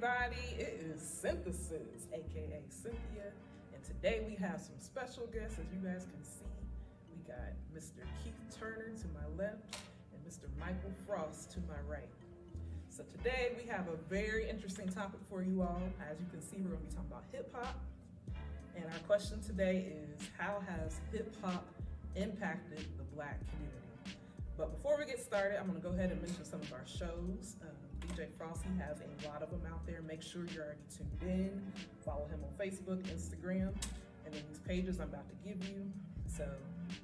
everybody, it is Cynthysis, aka Cynthia, and today we have some special guests. As you guys can see, we got Mr. Keith Turner to my left and Mr. Michael Frost to my right. So today we have a very interesting topic for you all. As you can see, we're going to be talking about hip hop, and our question today is, how has hip hop impacted the Black community? But before we get started, I'm going to go ahead and mention some of our shows. DJ Frosty has a lot of them out there. Make sure you're already tuned in. Follow him on Facebook, Instagram, and then these pages I'm about to give you. So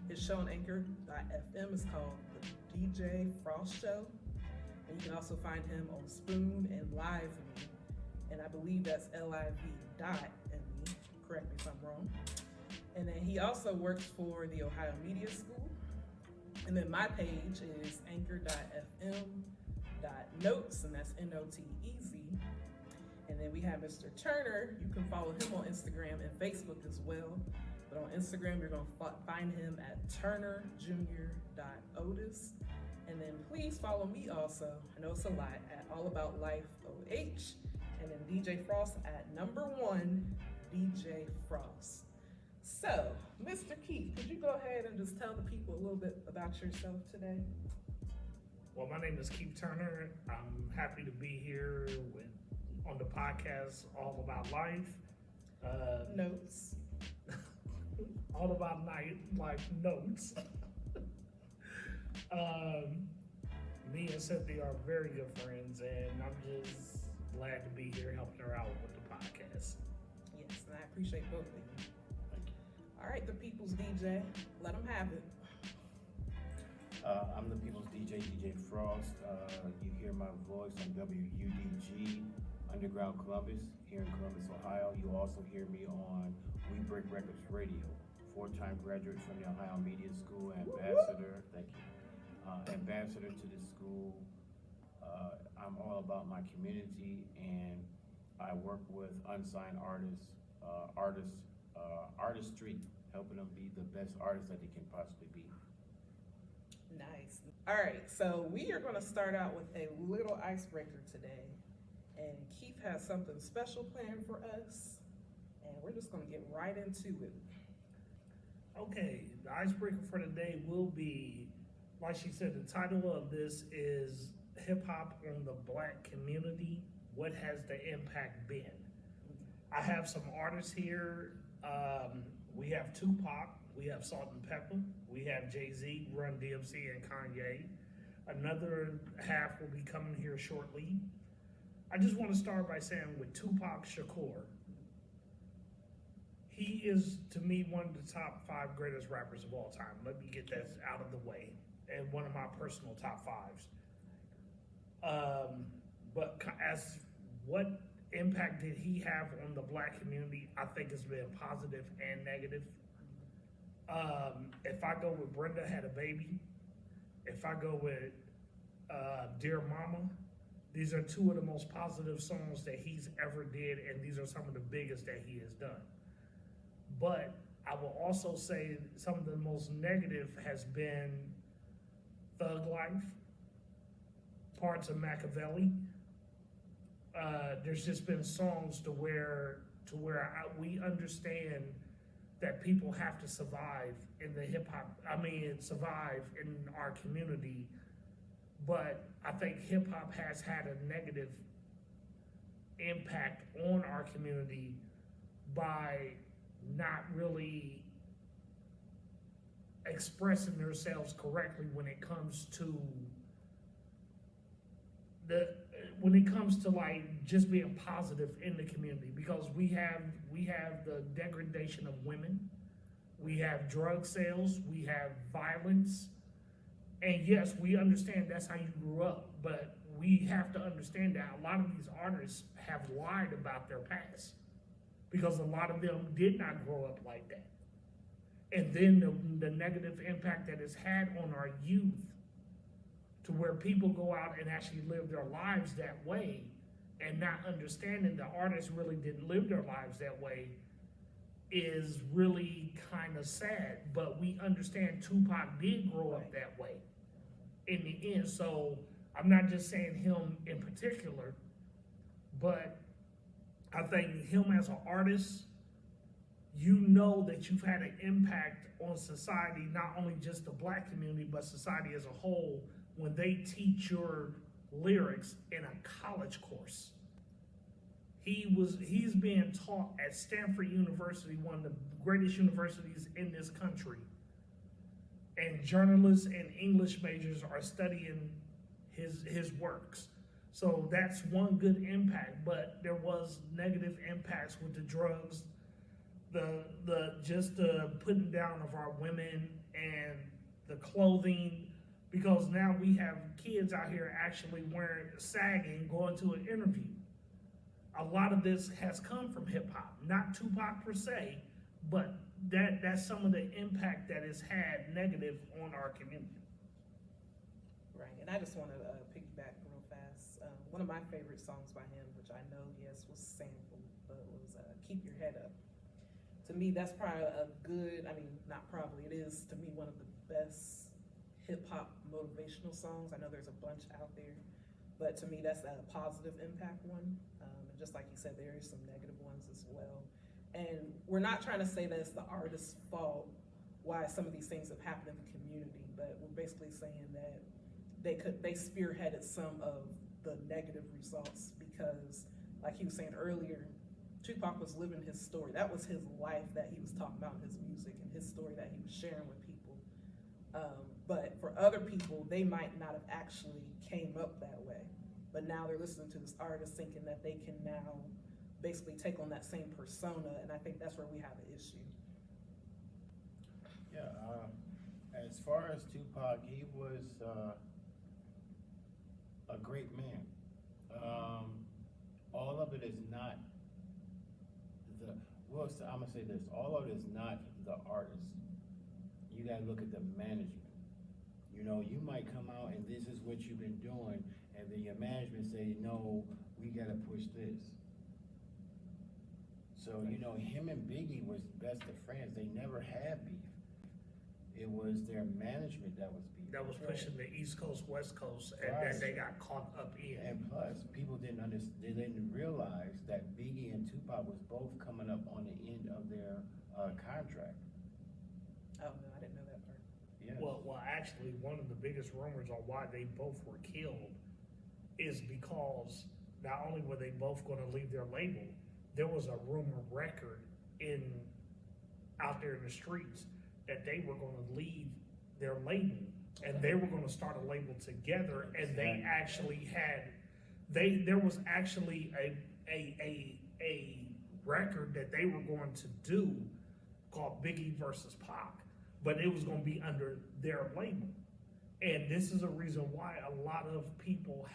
his show on Anchor.fm is called The DJ Frost Show. And you can also find him on Spoon and Live Me. And I believe that's LIV.me. Correct me if I'm wrong. And then he also works for the Ohio Media School. And then my page is anchor.fm.notes, and that's N-O-T-E-Z. And then we have Mr. Turner. You can follow him on Instagram and Facebook as well. But on Instagram, you're going to find him at turnerjr.otis. And then please follow me also, I know it's a lot, at All About Life OH. And then DJ Frost at #1 DJ Frost. So, Mr. Keith, could you go ahead and just tell the people a little bit about yourself today? Well, my name is Keith Turner. I'm happy to be here on the podcast All About Life. Notes. All About Life Notes. Me and Cynthia are very good friends, and I'm just glad to be here helping her out with the podcast. Yes, and I appreciate both of you. All right, the People's DJ, let them have it. I'm the People's DJ, DJ Frost. You hear my voice on WUDG, Underground Columbus, here in Columbus, Ohio. You also hear me on We Break Records Radio, 4-time graduate from the Ohio Media School, ambassador, thank you, ambassador to this school. I'm all about my community, and I work with unsigned artistry, helping them be the best artists that they can possibly be. Nice. All right, so we are going to start out with a little icebreaker today, and Keith has something special planned for us, and we're just going to get right into it. Okay, the icebreaker for today will be, like she said, the title of this is Hip Hop on the Black Community. What has the impact been? I have some artists here. We have Tupac, we have Salt-N-Pepa, we have Jay-Z, Run DMC, and Kanye. Another half will be coming here shortly. I just want to start by saying with Tupac Shakur, he is, to me, one of the top 5 greatest rappers of all time. Let me get that out of the way, and one of my personal top 5s. But as what impact did he have on the Black community? I think it's been positive and negative. If I go with Brenda Had a Baby, if I go with Dear Mama, these are 2 of the most positive songs that he's ever did, and these are some of the biggest that he has done. But I will also say some of the most negative has been Thug Life, parts of Machiavelli. There's just been songs to where we understand that people have to survive in the survive in our community. But I think hip hop has had a negative impact on our community by not really expressing themselves correctly when it comes to like just being positive in the community, because we have the degradation of women, we have drug sales, we have violence, and yes, we understand that's how you grew up, but we have to understand that a lot of these artists have lied about their past, because a lot of them did not grow up like that. And then the negative impact that it's had on our youth, to where people go out and actually live their lives that way, and not understanding the artists really didn't live their lives that way, is really kind of sad. But we understand Tupac did grow up that way in the end. So I'm not just saying him in particular, but I think him as an artist, you know that you've had an impact on society, not only just the black community, but society as a whole, when they teach your lyrics in a college course. He's being taught at Stanford University, one of the greatest universities in this country. And journalists and English majors are studying his works. So that's one good impact, but there was negative impacts with the drugs, the putting down of our women and the clothing, because now we have kids out here actually wearing sagging, going to an interview. A lot of this has come from hip hop, not Tupac per se, but that's some of the impact that it's had negative on our community. Right, and I just want to piggyback real fast. One of my favorite songs by him, which I know, yes, was sampled, but was Keep Your Head Up. To me, that's probably not probably, it is, to me, one of the best hip-hop motivational songs. I know there's a bunch out there, but to me, that's a positive impact one. And just like you said, there is some negative ones as well. And we're not trying to say that it's the artist's fault why some of these things have happened in the community, but we're basically saying that they spearheaded some of the negative results because, like he was saying earlier, Tupac was living his story. That was his life that he was talking about in his music and his story that he was sharing with people. But for other people, they might not have actually came up that way. But now they're listening to this artist thinking that they can now basically take on that same persona, and I think that's where we have an issue. Yeah, as far as Tupac, he was a great man. All of it is not I'm gonna say this, all of it is not the artist. You gotta look at the management. You know, you might come out and this is what you've been doing, and then your management say, no, we gotta push this. So, you know, him and Biggie was best of friends. They never had beef. It was their management that was beef. That was pushing the East Coast, West Coast, and Right. that they got caught up in. And plus, people didn't understand, they didn't realize that Biggie and Tupac was both coming up on the end of their contract. Oh, no, I didn't know that part. Yes. Well, actually, one of the biggest rumors on why they both were killed is because not only were they both going to leave their label, there was a rumor record out there in the streets that they were going to leave their label and they were going to start a label together, and they actually there was actually a record that they were going to do called Biggie versus Pac, but it was going to be under their label. And this is a reason why a lot of people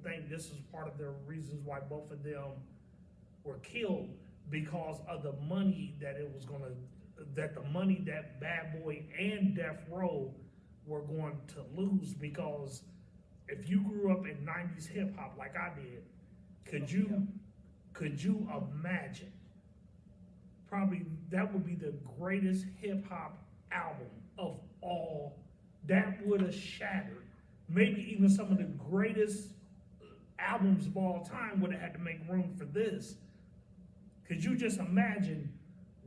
think this is part of the reasons why both of them were killed, because of the money that Bad Boy and Death Row were going to lose. Because if you grew up in 90s hip hop like I did, could you imagine? Probably that would be the greatest hip hop album of all. That would have shattered. Maybe even some of the greatest albums of all time would have had to make room for this. Could you just imagine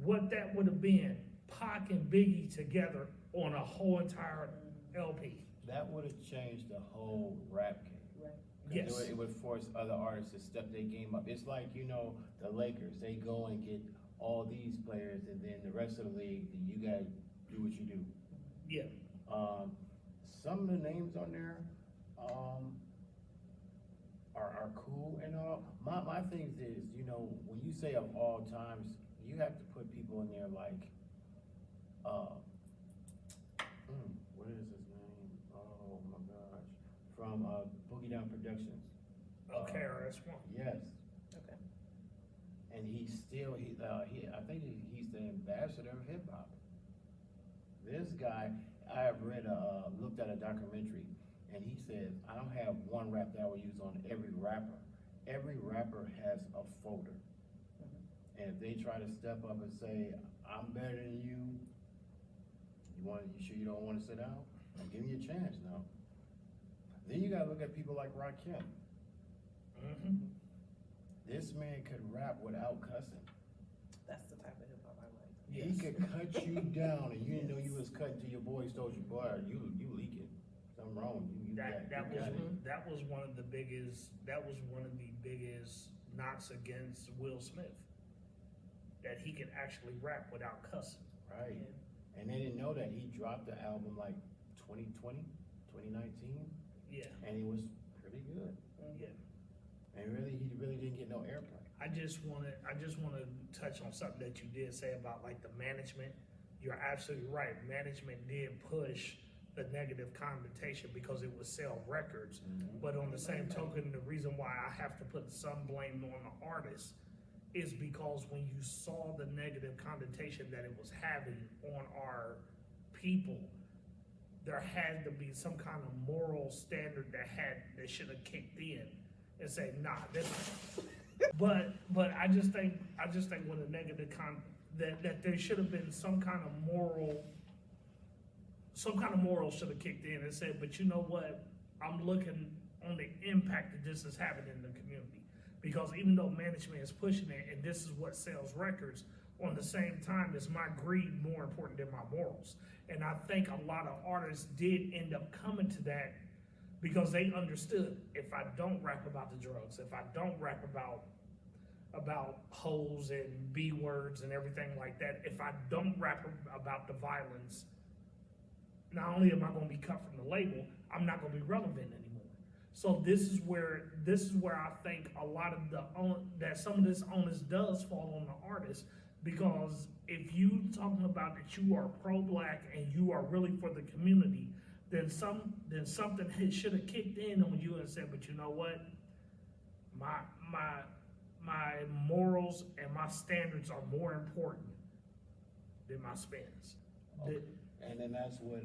what that would have been? Pac and Biggie together on a whole entire LP. That would have changed the whole rap game. Right. Yes. It would force other artists to step their game up. It's like, you know, the Lakers, they go and get all these players, and then the rest of the league, you gotta do what you do. Yeah. Some of the names on there are cool and all. My thing is, you know, when you say of all times, you have to put people in there like, what is his name? Oh my gosh. From Boogie Down Productions. Okay, RS1. Yes. Okay. And he's still, I think he's the ambassador of hip hop. This guy, I have looked at a documentary, and he says, I don't have one rap that I will use on every rapper. Every rapper has a folder. And if they try to step up and say, I'm better than you, you sure you don't want to sit down? I'll give you a chance now. Then you gotta look at people like Rakim. Mm-hmm. This man could rap without cussing. That's the type of hip hop I like. Yes. He could cut you down, and you didn't know you was cutting to your boys. Told you, boy, you leaking. Something wrong. You That got it. that was one of the biggest knocks against Will Smith. That he could actually rap without cussing. Right. And they didn't know that he dropped the album like 2020, 2019, Yeah, and it was pretty good. yeah. And he really didn't get no airplay. I just wanna touch on something that you did say about like the management. You're absolutely right. Management did push the negative connotation because it would sell records. Mhm. But on the same token, the reason why I have to put some blame on the artist is because when you saw the negative connotation that it was having on our people, there had to be some kind of moral standard that should have kicked in and say, nah, this. But I just think when the negative that there should have been some kind of moral should have kicked in and said, but you know what? I'm looking on the impact that this is having in the community. Because even though management is pushing it and this is what sells records, on the same time, is my greed more important than my morals? And I think a lot of artists did end up coming to that because they understood, if I don't rap about the drugs, if I don't rap about hoes and B words and everything like that, if I don't rap about the violence, not only am I gonna be cut from the label, I'm not gonna be relevant anymore. So this is where I think a lot of that some of this onus does fall on the artist, because if you talking about that you are pro-black and you are really for the community, then something should have kicked in on you and said, but you know what, my morals and my standards are more important than my spins. Okay. And then that's what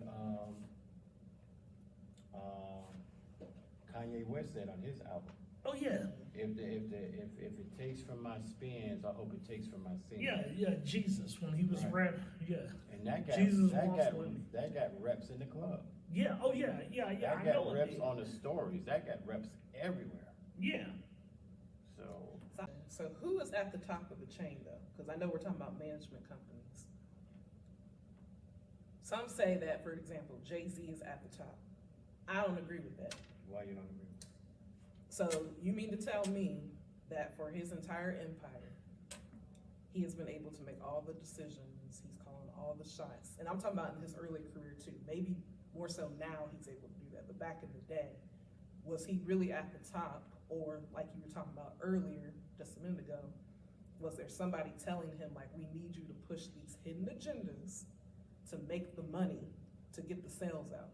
Kanye West said on his album. Oh yeah. If it takes from my spins, I hope it takes from my sins. Yeah, Jesus, when he was Right. rapping, yeah. And that got Jesus wants women. that got reps in the club. Yeah, oh yeah, That I got know it reps did. on the stories. That got reps everywhere. Yeah. So who is at the top of the chain though? Because I know we're talking about management companies. Some say that, for example, Jay-Z is at the top. I don't agree with that. Why you don't agree? So you mean to tell me that for his entire empire, he has been able to make all the decisions, he's calling all the shots, and I'm talking about in his early career too, maybe more so now he's able to do that, but back in the day, was he really at the top? Or like you were talking about earlier, just a minute ago, was there somebody telling him like, we need you to push these hidden agendas to make the money to get the sales out?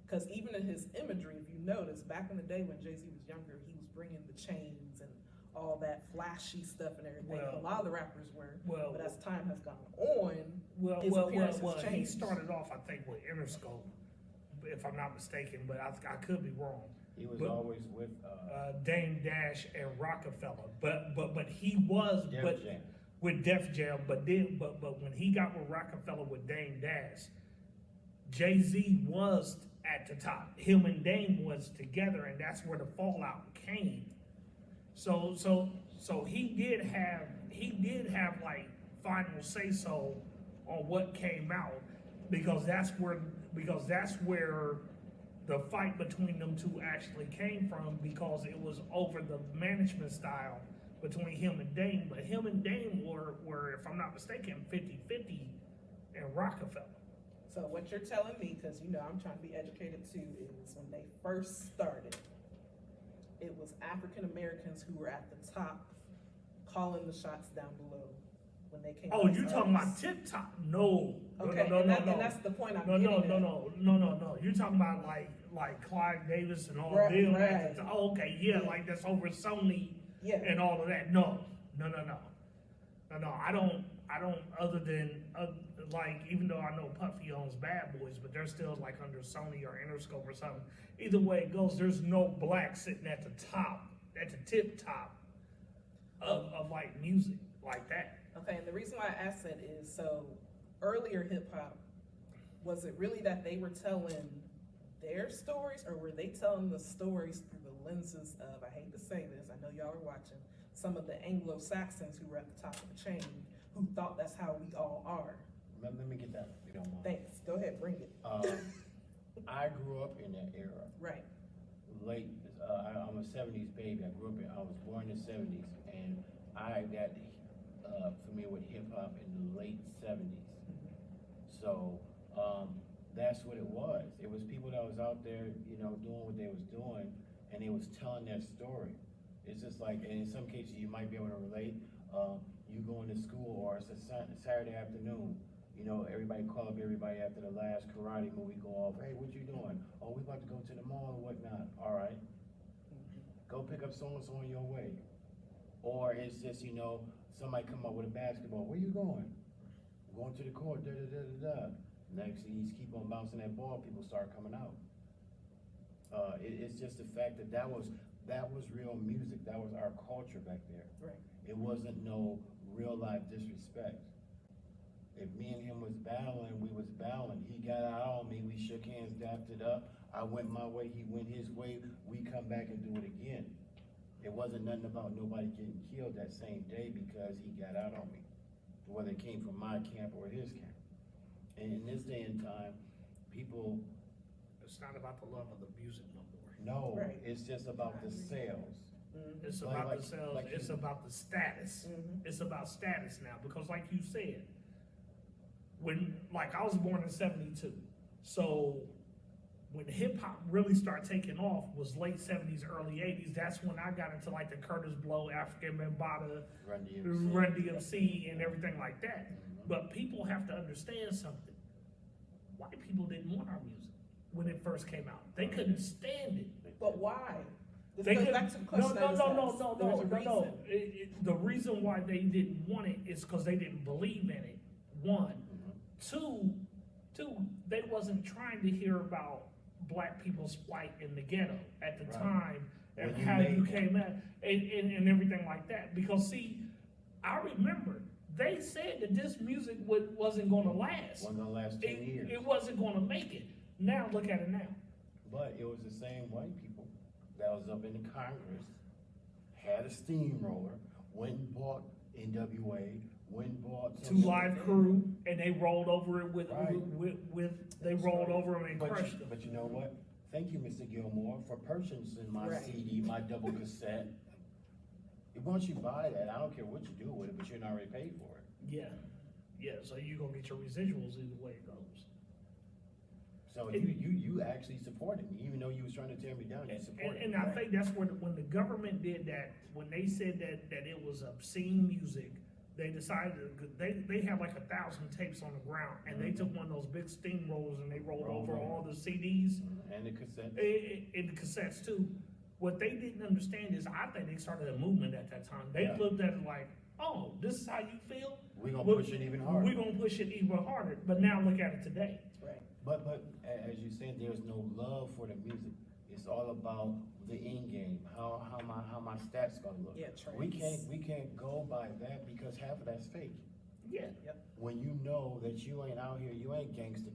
Because even in his imagery, if you notice, back in the day when Jay-Z was younger, he was bringing the chains and all that flashy stuff and everything. Well, a lot of the rappers were, well, but as time has gone on, his appearance has he changed. started off, I think, with Interscope, if I'm not mistaken, but I could be wrong. He was But- always with Dame Dash and Rockefeller, but he was Def Jam. with Def Jam, but when he got with Rockefeller with Dame Dash, Jay-Z was at the top. Him and Dame was together, and that's where the fallout came. So he did have like final say so on what came out, because that's where the fight between them two actually came from, because it was over the management style between him and Dame. But him and Dame were, if I'm not mistaken, 50-50 and Rockefeller. So what you're telling me, because you know I'm trying to be educated too, is when they first started, it was African Americans who were at the top calling the shots down below when they came. Oh, you talking about tip top? No. Okay, No. and that's the point I'm No. getting at. No. You're talking about like Clyde Davis and all Right, them. right. Oh, okay, yeah, like that's over Sony Yeah. and all of that. No. I don't. Other than like, even though I know Puffy owns Bad Boys, but they're still like under Sony or Interscope or something. Either way it goes, there's no black sitting at the top, at the tip top of like music like that. Okay, and the reason why I asked that is, so earlier hip hop, was it really that they were telling their stories, or were they telling the stories through the lenses of, I hate to say this, I know y'all are watching, some of the Anglo-Saxons who were at the top of the chain, who thought that's how we all are. Let me get that, if you don't mind. Thanks, go ahead, bring it. I grew up in that era. Right, Late, I'm a seventies baby. I was born in the seventies, and I got familiar with hip hop in the late seventies. So, that's what it was. It was people that was out there, you know, doing what they was doing, and they was telling their story. It's just like, and in some cases you might be able to relate, you going to school or it's a Saturday afternoon, you know, everybody call up everybody after the last karate movie go off, hey, what you doing? Oh, we about to go to the mall or whatnot. All right, go pick up so-and-so on your way. Or it's just, you know, somebody come up with a basketball, where you going? Going to the court, da-da-da-da-da. Next, he's keep on bouncing that ball, people start coming out. It's just the fact that that was real music, that was our culture back there. right. It wasn't no real life disrespect. If me and him was battling, we was battling. He got out on me, we shook hands, dapped it up. I went my way, he went his way, we come back and do it again. It wasn't nothing about nobody getting killed that same day because he got out on me, whether it came from my camp or his camp. And in this day and time, people, It's not about the love of the music no more. no, Right. it's just about the sales. Mhm. It's Like- about like- the sales, like it's you- about the status. Mhm. It's about status now, because like you said, like I was born in '72, so when hip hop really started taking off was late '70s, early '80s. That's when I got into like the Curtis Blow, African Bambaataa, Run DMC. Run DMC, and everything like that. Mhm. But people have to understand something. White people didn't want our music when it first came out. They couldn't stand it. But why? This They goes could, back to the no, question I no, just no, no, asked. no, There's no, a no, no. reason. The reason why they didn't want it is because they didn't believe in it, one. Mhm. Two, they wasn't trying to hear about black people's plight in the ghetto at the Right. time, and When you how made you that. came out, and everything like that. Because see, I remember, they said that this music wasn't gonna last. One of the last 10 years. It wasn't gonna make it. Now, look at it now. But it was the same white people that was up in the Congress, had a steamroller, went and bought NWA, went and bought. Two Live Crew, and they rolled over it Right. they rolled over them and But crushed you, them. but you know what? Thank you, Mr. Gilmore, for purchasing my Right. CD, my double cassette. Once you buy that, I don't care what you do with it, but you're not already paid for it. Yeah, so you're gonna get your residuals either way it goes. So And- you actually supported me, even though you was trying to tear me down, you supported me. And I think that's when the government did that, when they said that it was obscene music, they decided, they had like 1,000 tapes on the ground, and they took one of those big steamrollers and they rolled over all the CDs And the cassette. and the cassettes too. What they didn't understand is, I think they started a movement at that time. They Yeah. looked at it like, oh, this is how you feel? We're gonna push it even harder. We're gonna push it even harder, but now look at it today. Right. But as you said, there's no love for the music. It's all about the end game, how my stats gonna look. Yeah, We trends. can't go by that because half of that's fake. Yeah. When you know that you ain't out here, you ain't gangster,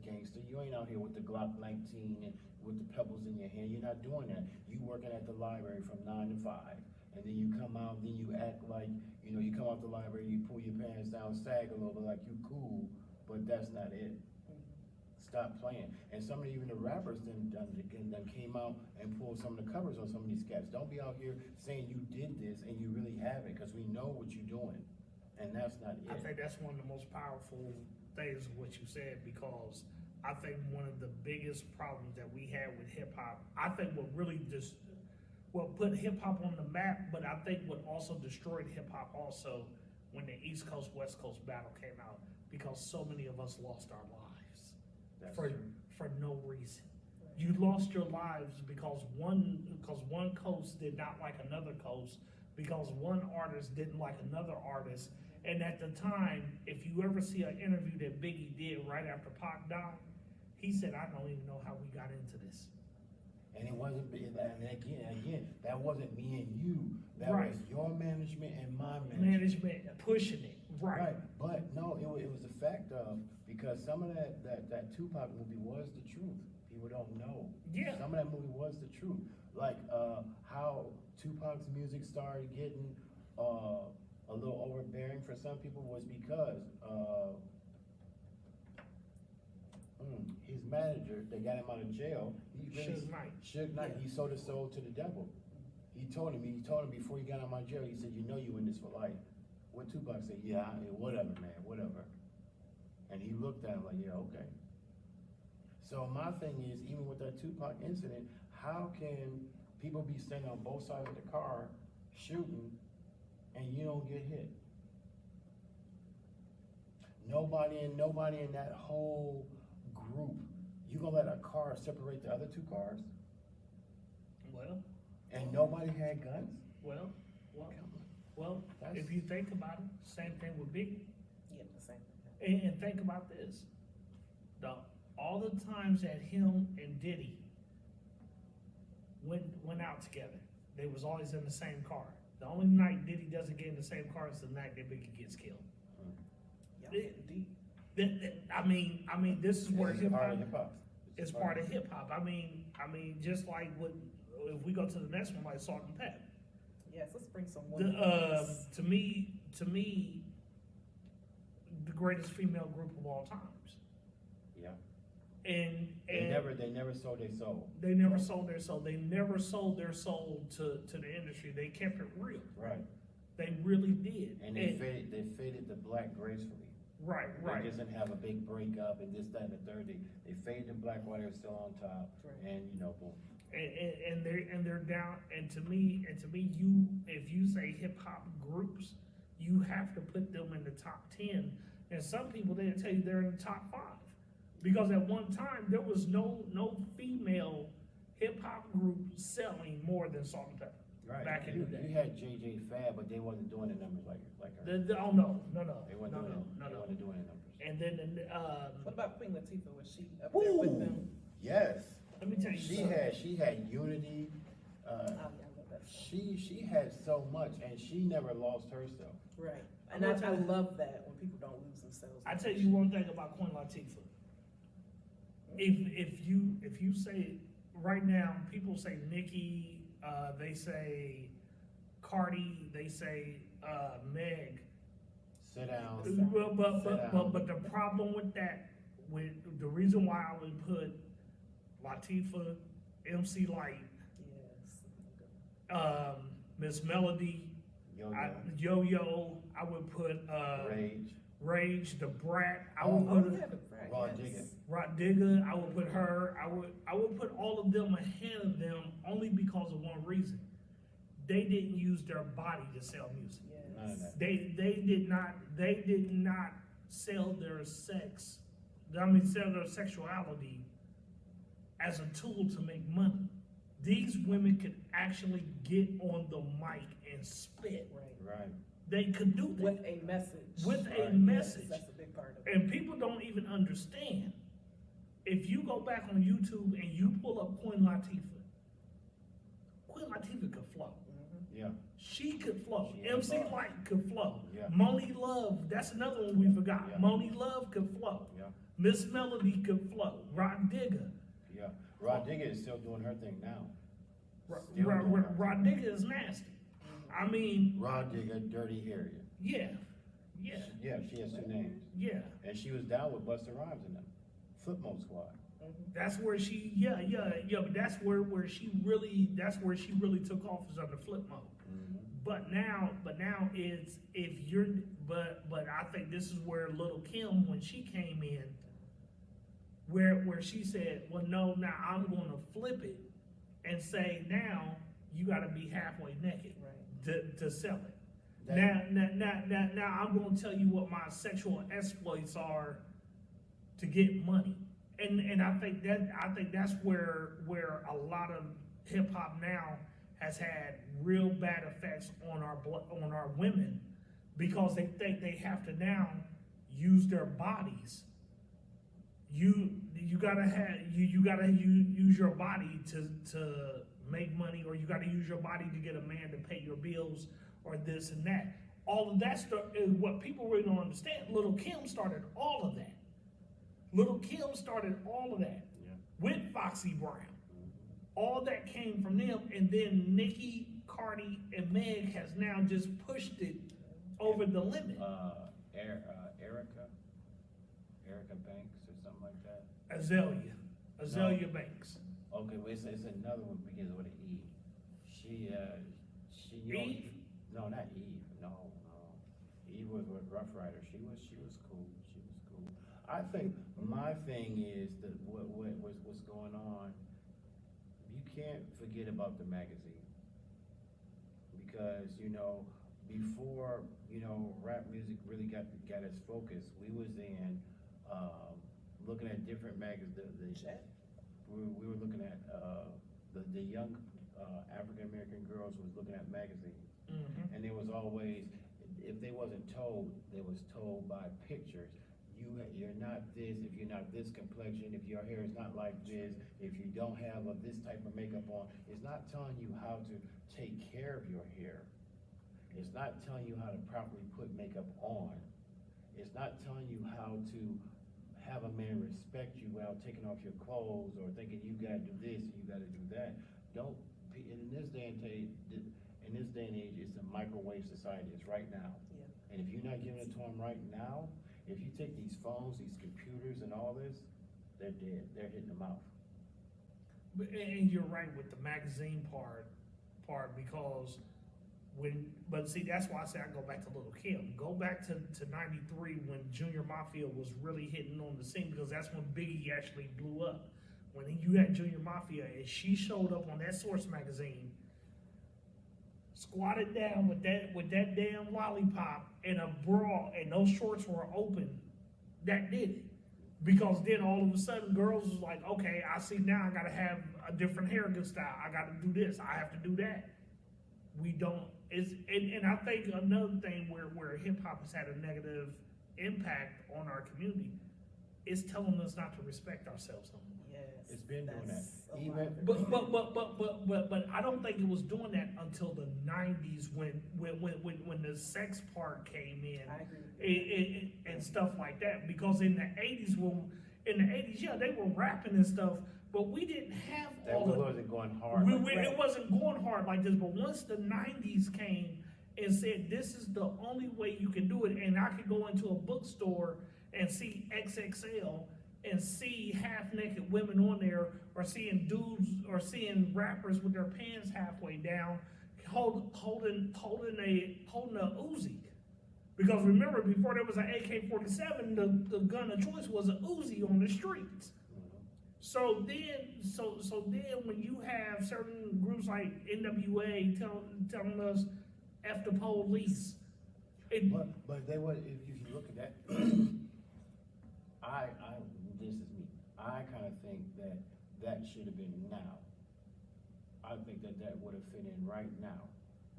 you ain't out here with the Glock 19 and with the pebbles in your hand, you're not doing that. You working at the library from 9 to 5, and then you come out, then you act like, you know, you come out the library, you pull your pants down, sag a little bit like you cool, but that's not it. Stop playing. And some of even the rappers then came out and pulled some of the covers on some of these cats. Don't be out here saying you did this and you really haven't, because we know what you're doing, and that's not I it. think that's one of the most powerful things of what you said, because I think one of the biggest problems that we had with hip hop, I think what really put hip hop on the map, but I think what also destroyed hip hop also, when the East Coast West Coast battle came out, because so many of us lost our lives That's for true. for no reason. You lost your lives because one coast did not like another coast, because one artist didn't like another artist. And at the time, if you ever see an interview that Biggie did right after Pac died, he said, I don't even know how we got into this. And it wasn't, and again, that wasn't me and you. That Right. was your management and my management. Management pushing it, right. But no, it was the fact of, because some of that Tupac movie was the truth. People don't know. Yeah. Some of that movie was the truth. Like, how Tupac's music started getting a little overbearing for some people was because, his manager, that got him out of jail, he really. Suge Knight, he sold his soul to the devil. He told him before he got out of jail, he said, you know you in this for life. What Tupac said, yeah, whatever, man, whatever. And he looked at him like, yeah, okay. So my thing is, even with that Tupac incident, how can people be standing on both sides of the car shooting and you don't get hit? Nobody in that whole group, you gonna let a car separate the other two cars? Well, And nobody had guns? well, if you think about it, same thing with Biggie. Yeah, the same thing. And think about this. All the times that him and Diddy went out together, they was always in the same car. The only night Diddy doesn't get in the same car is the night that Biggie gets killed. Y'all getting deep. I mean, this is where It's hip part of hop hip-hop. is part of hip hop. I mean, just like if we go to the next one, like Salt and Pep. Yes, let's bring some women. To me, the greatest female group of all times. Yeah. And They never sold their soul. they never sold their soul. They never sold their soul to the industry. They kept it real. Right. They really did. And they faded the black gracefully. Right. They doesn't have a big breakup and this, that, and the third. They faded the black while they're still on top. Right. And boom. And they're down. And to me, you, if you say hip hop groups, you have to put them in the top 10. And some people, they'll tell you they're in the top 5. Because at one time, there was no female hip hop group selling more than Salt and Pepper. Right. Back in the day. You had JJ Fad, but they wasn't doing the numbers like her. No. They wasn't doing the numbers. And then, What about Queen Latifah? Was she up there with them? Yes. let me tell you She something. had unity. Oh, yeah, I love that song. She had so much, and she never lost herself. Right. And I love that when people don't lose themselves. I tell you one thing about Queen Latifah. If you say right now, people say Nicki, they say Cardi, they say Meg. Sit down. But the problem with that, with the reason why I would put Latifah, MC Light, Yes. Miss Melody, Yo-Yo, I would put Rage, the Brat, I would put Yeah, the Brat, Raw yes. Digger. Rod Digger, I would put her, I would put all of them ahead of them only because of one reason. They didn't use their body to sell music. Yes. None of that. They did not sell their sell their sexuality as a tool to make money. These women could actually get on the mic and spit. Right. They could do that. With a message. With a Right. message. Yes, that's a big part of it. And people don't even understand. If you go back on YouTube and you pull up Queen Latifah could flow. Yeah. She could flow. She had MC bars. Light could flow. Yeah. Moni Love, that's another one we forgot. Yeah. Moni Love could flow. Yeah. Miss Melody could flow. Rod Digger. Yeah. Rod Digger is still doing her thing now. Rod Digger is nasty. I mean, Rod Digger, Dirty Harriet. yeah. Yeah, she has 2 names. Yeah. And she was down with Busta Rhymes in them. Flip Mode Squad. That's where she, but that's where she really took off, is under Flip Mode. But now it's, but I think this is where Little Kim, when she came in, where she said, well, no, now I'm gonna flip it and say, now you gotta be halfway naked to sell it. Now I'm gonna tell you what my sexual exploits are to get money. And I think that's where a lot of hip hop now has had real bad effects on our women, because they think they have to now use their bodies. You gotta use your body to make money, or you gotta use your body to get a man to pay your bills, or this and that. All of that stuff is what people really don't understand. Little Kim started all of that. With Foxy Brown. All that came from them, and then Nicki, Cardi, and Meg has now just pushed it over the limit. Erica Banks or something like that. Azalea Banks. Okay, well, it's another one begins with an E. She Eve? No, not Eve. No. Eve was with Rough Rider. She was cool. I think my thing is that what's going on. You can't forget about the magazine because before rap music really got its focus, we was in looking at different magazines. We were looking at the young African American girls was looking at magazines, and there was always, if they wasn't told, they was told by pictures. You're not this if you're not this complexion, if your hair is not like this, if you don't have this type of makeup on. It's not telling you how to take care of your hair. It's not telling you how to properly put makeup on. It's not telling you how to have a man respect you without taking off your clothes or thinking you gotta do this and you gotta do that. In this day and age, it's a microwave society. It's right now. Yeah. And if you're not giving it to them right now, if you take these phones, these computers and all this, they're dead. They're hitting the mouth. And you're right with the magazine part because but see, that's why I say I go back to Lil' Kim. Go back to 93 when Junior Mafia was really hitting on the scene, because that's when Biggie actually blew up. When you had Junior Mafia and she showed up on that Source magazine, squatted down with that damn lollipop and a bra, and those shorts were open, that did it. Because then all of a sudden girls was like, okay, I see now I gotta have a different haircut style. I gotta do this, I have to do that. We don't, and I think another thing where hip hop has had a negative impact on our community is telling us not to respect ourselves no more. Yes. It's been doing that. Even, But I don't think it was doing that until the 90s when the sex part came in. I agree with you. And stuff like that. Because in the 80s, yeah, they were rapping and stuff, but we didn't have that all of wasn't going hard. It wasn't going hard like this. But once the 90s came and said, this is the only way you can do it, and I could go into a bookstore and see XXL and see half-naked women on there, or seeing dudes, or seeing rappers with their pants halfway down, holding a Uzi. Because remember, before there was an AK-47, the gun of choice was an Uzi on the streets. So then when you have certain groups like NWA telling us F the police. But they would, if you look at that, this is me. I kind of think that should have been now. I think that would have fit in right now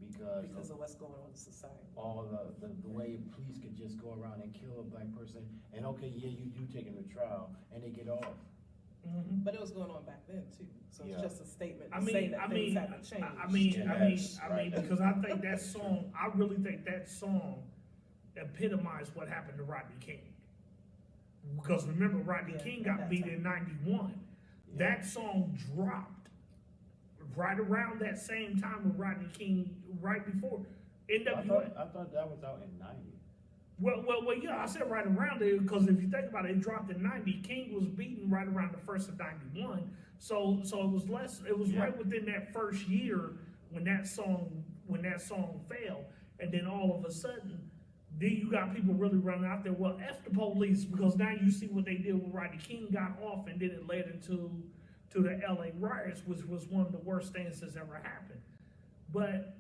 because of what's going on in society. All the way police could just go around and kill a black person, and okay, yeah, you do take them to trial, and they get off. Mm-hmm. But it was going on back then too, so it's just a statement to say that things haven't changed. I mean, because I think that song, I really think that song epitomized what happened to Rodney King. Because remember, Rodney King got beat in 91. Yeah. That song dropped right around that same time with Rodney King, right before NWA. I thought that was out in 90. Well, yeah, I said right around there, because if you think about it, it dropped in 90. King was beaten right around the first of 91. So it was right within that first year when that song fell. And then all of a sudden, then you got people really running out there, well, F the police, because now you see what they did when Rodney King got off, and then it led into the LA riots, which was one of the worst things that's ever happened. But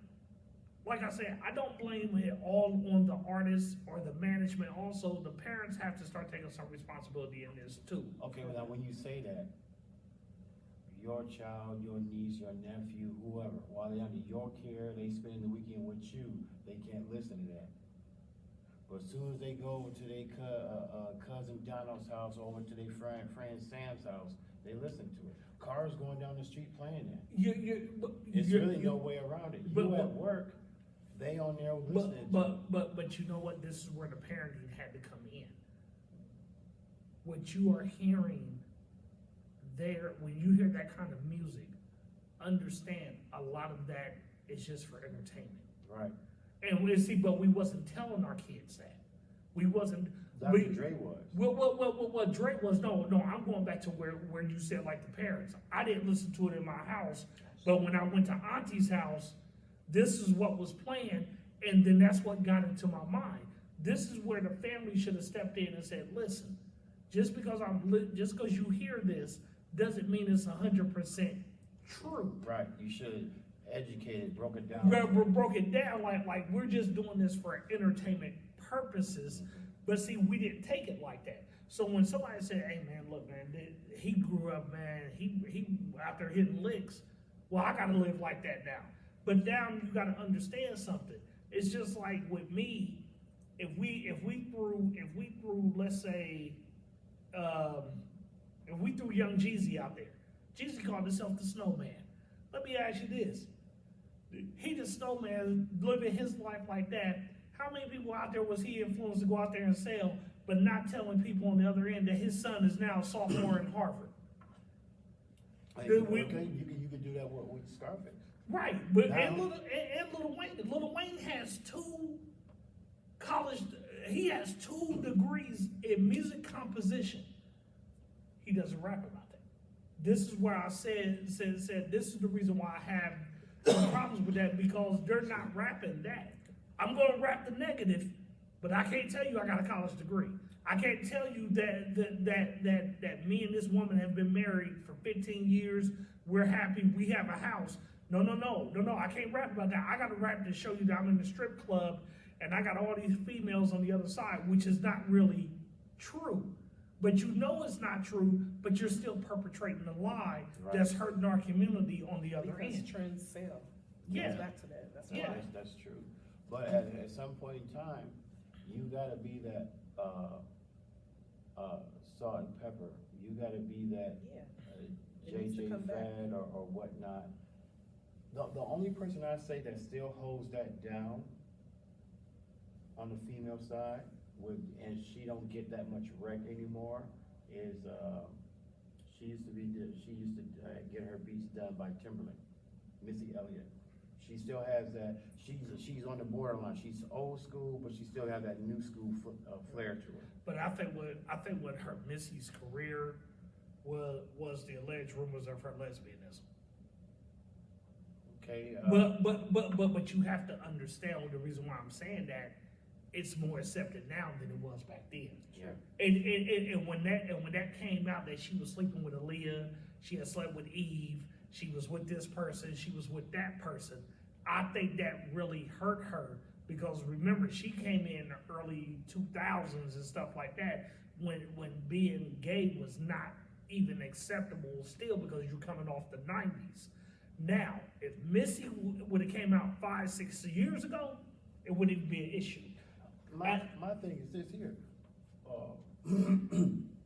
like I said, I don't blame it all on the artists or the management. Also, the parents have to start taking some responsibility in this too. Okay, well, now when you say that, your child, your niece, your nephew, whoever, while they're under your care, they spend the weekend with you, they can't listen to that. But as soon as they go to their cousin Donald's house, or over to their friend Sam's house, they listen to it. Cars going down the street playing that. There's really no way around it. You at work, they on there listening. But you know what? This is where the parenting had to come in. What you are hearing there, when you hear that kind of music, understand a lot of that it's just for entertainment. Right. And we see, but we wasn't telling our kids that. We wasn't. Dr. Dre was. Well, Dre was, no, I'm going back to where you said like the parents. I didn't listen to it in my house, but when I went to Auntie's house, this is what was playing, and then that's what got into my mind. This is where the family should have stepped in and said, listen, just because you hear this doesn't mean it's 100% true. Right, you should educate it, broke it down. Broke it down like we're just doing this for entertainment purposes. But see, we didn't take it like that. So when somebody said, hey man, look man, he grew up, man, he out there hitting licks, well, I gotta live like that now. But now you gotta understand something. It's just like with me, if we threw, let's say, if we threw young Jeezy out there, Jeezy called himself the Snowman. Let me ask you this. He the Snowman living his life like that. How many people out there was he influenced to go out there and sell, but not telling people on the other end that his son is now a sophomore in Harvard? Hey, you can do that with Scarface. Right, but and Lil Wayne has he has 2 degrees in music composition. He doesn't rap about that. This is where I said this is the reason why I have some problems with that, because they're not rapping that. I'm gonna rap the negative, but I can't tell you I got a college degree. I can't tell you that me and this woman have been married for 15 years. We're happy. We have a house. No. I can't rap about that. I got to rap to show you that I'm in the strip club and I got all these females on the other side, which is not really true. But you know it's not true, but you're still perpetrating a lie that's hurting our community on the other end. Because trends sell. Yeah. Goes back to that. That's Yeah. why. That's true. But at some point in time, you gotta be that, salt and pepper. You gotta be that, It needs to JJ come back. Fad or whatnot. The only person I say that still holds that down on the female side and she don't get that much wreck anymore is, she used to get her beats done by Timberland, Missy Elliott. She still has that, she's on the borderline. She's old school, but she still has that new school flair to her. But I think what her Missy's career was the alleged rumors of her lesbianism. Okay. But you have to understand the reason why I'm saying that it's more accepted now than it was back then. Yeah. And when that came out that she was sleeping with Aaliyah, she had slept with Eve, she was with this person, she was with that person, I think that really hurt her, because remember, she came in the early 2000s and stuff like that when being gay was not even acceptable still, because you're coming off the 90s. Now, if Missy would have came out 5-6 years ago, it wouldn't even be an issue. My thing is this here,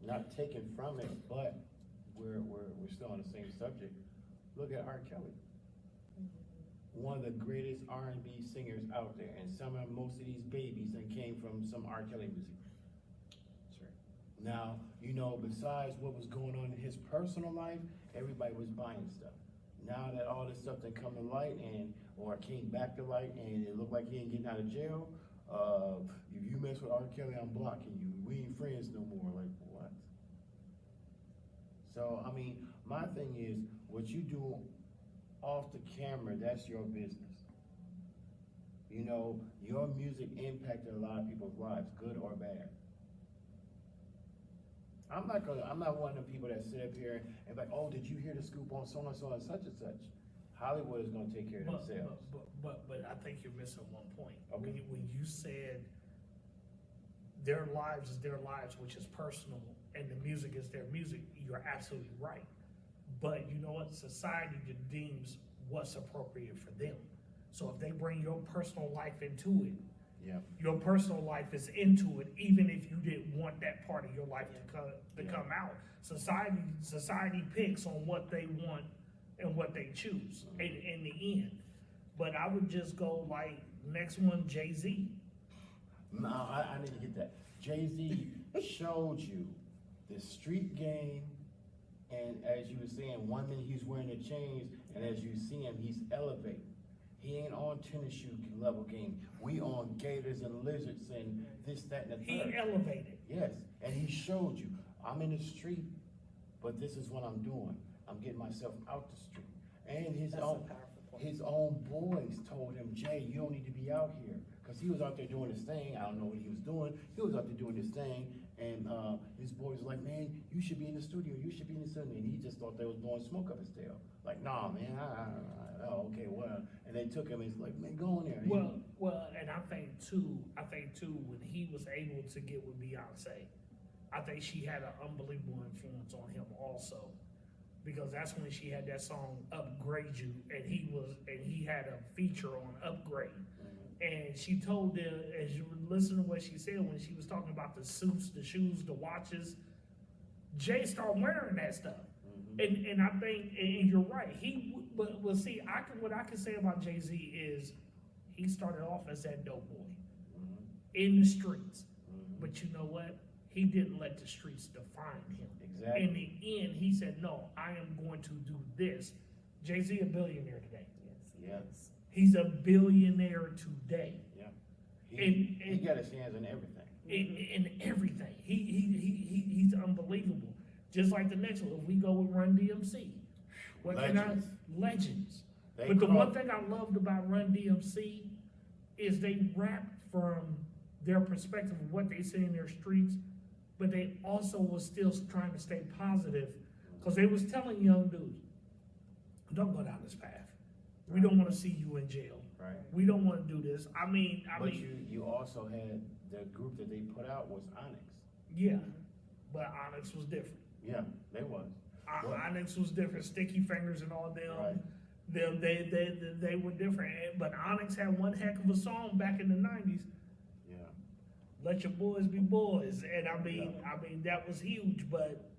not taken from it, but we're still on the same subject. Look at R. Kelly, one of the greatest R&B singers out there, and most of these babies that came from some R. Kelly music. Sure. Now, besides what was going on in his personal life, everybody was buying stuff. Now that all this stuff that come to light or came back to light, and it looked like he ain't getting out of jail, if you mess with R. Kelly, I'm blocking you. We ain't friends no more. Like, what? So, I mean, my thing is, what you do off the camera, that's your business. Your music impacted a lot of people's lives, good or bad. I'm not one of the people that sit up here and like, oh, did you hear the scoop on so and so and such and such? Hollywood is gonna take care of themselves. But I think you're missing one point. Okay. When you said their lives is their lives, which is personal, and the music is their music, you're absolutely right. But you know what? Society deems what's appropriate for them. So if they bring your personal life into it, Yeah. your personal life is into it, even if you didn't want that part of your life to come out. Society picks on what they want and what they choose in the end. But I would just go like, next one, Jay-Z. No, I need to get that. Jay-Z showed you the street game, and as you were saying, 1 minute he's wearing the chains, and as you see him, he's elevating. He ain't on tennis shoe level game. We on gators and lizards and this, that, and the He third. elevated. Yes, and he showed you, I'm in the street, but this is what I'm doing. I'm getting myself out the street. And That's a powerful point. his own boys told him, Jay, you don't need to be out here. Cause he was out there doing his thing. I don't know what he was doing. He was out there doing his thing. And, his boys was like, man, you should be in the studio. You should be in the studio. And he just thought they was blowing smoke up his tail. Like, nah, man, oh, okay, well. And they took him and it's like, man, go in there. Well, and I think too, when he was able to get with Beyonce, I think she had an unbelievable influence on him also. Because that's when she had that song Upgrade You, and he had a feature on Upgrade. And she told them, as you listen to what she said when she was talking about the suits, the shoes, the watches, Jay started wearing that stuff. And I think, and you're right, but see, what I can say about Jay-Z is he started off as that dope boy in the streets. But you know what? He didn't let the streets define him. Exactly. In the end, he said, no, I am going to do this. Jay-Z a billionaire today. Yes. He's a billionaire today. Yeah. He got his hands in everything. In everything. He's unbelievable. Just like the next one, if we go with Run DMC. Legends. But the one thing I loved about Run DMC is they rap from their perspective of what they see in their streets, but they also was still trying to stay positive, because they was telling young dudes, don't go down this path. We don't want to see you in jail. Right. We don't want to do this. But you also had the group that they put out was Onyx. Yeah, but Onyx was different. Yeah, they was. Onyx was different. Sticky Fingers and all them. Right. They were different. But Onyx had one heck of a song back in the 90s. Yeah. Let your boys be boys. And I mean that was huge. But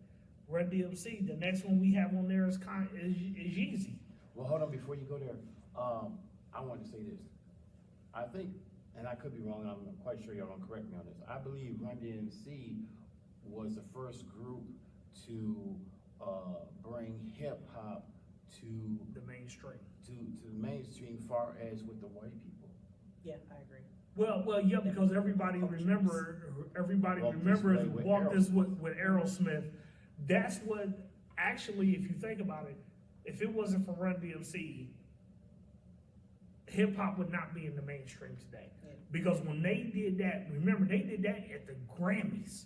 Run DMC, the next one we have on there is Yeezy. Well, hold on, before you go there, I want to say this. I think, and I could be wrong, I'm quite sure y'all don't correct me on this. I believe Run DMC was the first group to bring hip hop to The mainstream. to the mainstream, far as with the white people. Yeah, I agree. Well, yeah, because everybody remembers Walk This with Aerosmith. That's what, actually, if you think about it, if it wasn't for Run DMC, hip hop would not be in the mainstream today. Yeah. Because when they did that, remember they did that at the Grammys.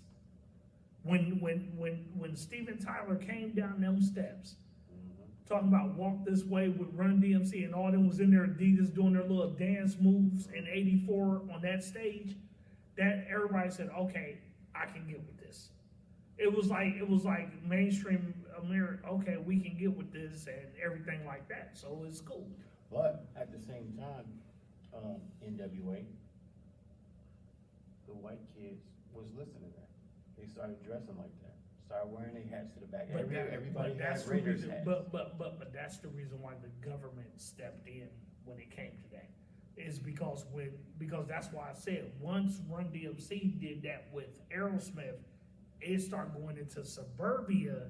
When Steven Tyler came down them steps, talking about Walk This Way with Run DMC, and all them was in their Adidas doing their little dance moves in '84 on that stage, that everybody said, okay, I can get with this. It was like mainstream America, okay, we can get with this and everything like that, so it's cool. But at the same time, NWA, the white kids was listening to that. They started dressing like that. Started wearing their hats to the back. Everybody has Raiders hats. But that's the reason why the government stepped in when it came to that. Is because that's why I said once Run DMC did that with Aerosmith, it started going into suburbia.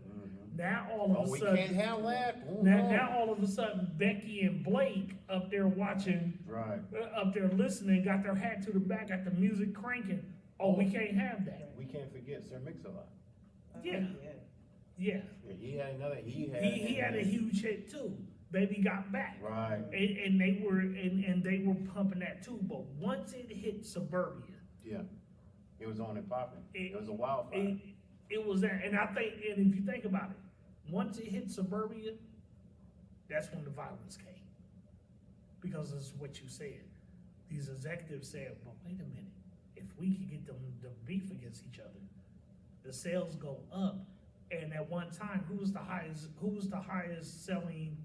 Now all of a sudden, we can't have that. Now all of a sudden, Becky and Blake up there watching, right, up there listening, got their hat to the back, got the music cranking. Oh, we can't have that. We can't forget Sir Mix-a-Lot. Yeah. He had a huge hit too. Baby Got Back. Right. And they were pumping that too. But once it hit suburbia, yeah, it was on and popping. It was a wildfire. It was there, and I think, and if you think about it, once it hit suburbia, that's when the violence came. Because it's what you said. These executives said, well, wait a minute, if we could get them to beef against each other, the sales go up. And at one time, who was the highest selling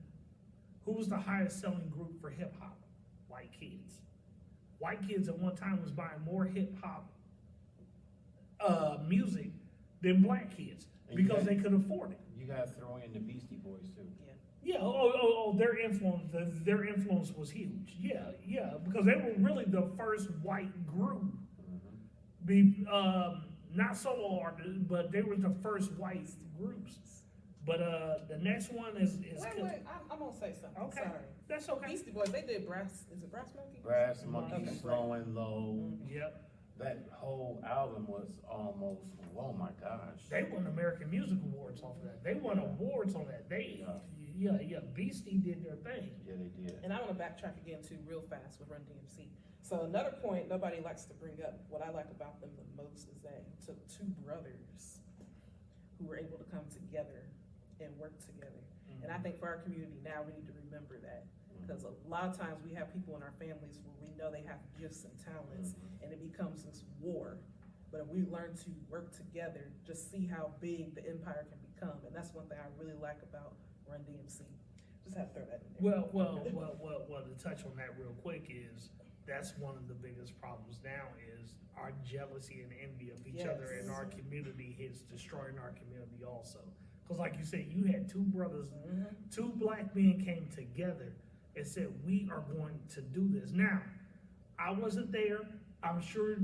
group for hip hop? White kids. White kids at one time was buying more hip hop music than black kids because they could afford it. You gotta throw in the Beastie Boys too. Yeah. Their influence was huge. Yeah, because they were really the first white group. Not solo artists, but they were the first white groups. But the next one is Wait, I'm gonna say something, Okay. sorry. that's okay. Beastie Boys, they did is it Brass Monkey? Brass Monkey, Okay. Slow and Low. Mhm. Yep, That whole album was almost, oh my gosh. they won American Music Awards off of that. They won awards on that. Yeah, Beastie did their thing. Yeah, they did. And I wanna backtrack again too, real fast with Run DMC. So another point nobody likes to bring up, what I like about them the most is that he took two brothers who were able to come together and work together. And I think for our community now, we need to remember that. Because a lot of times we have people in our families where we know they have gifts and talents, and it becomes this war. But if we learn to work together, just see how big the empire can become. And that's one thing I really like about Run DMC. Just have to throw that in there. Well, to touch on that real quick is, that's one of the biggest problems now is our jealousy and envy of each other in our community is destroying our community also. Cause like you said, you had two brothers, two black men came together and said, we are going to do this. Now, I wasn't there. I'm sure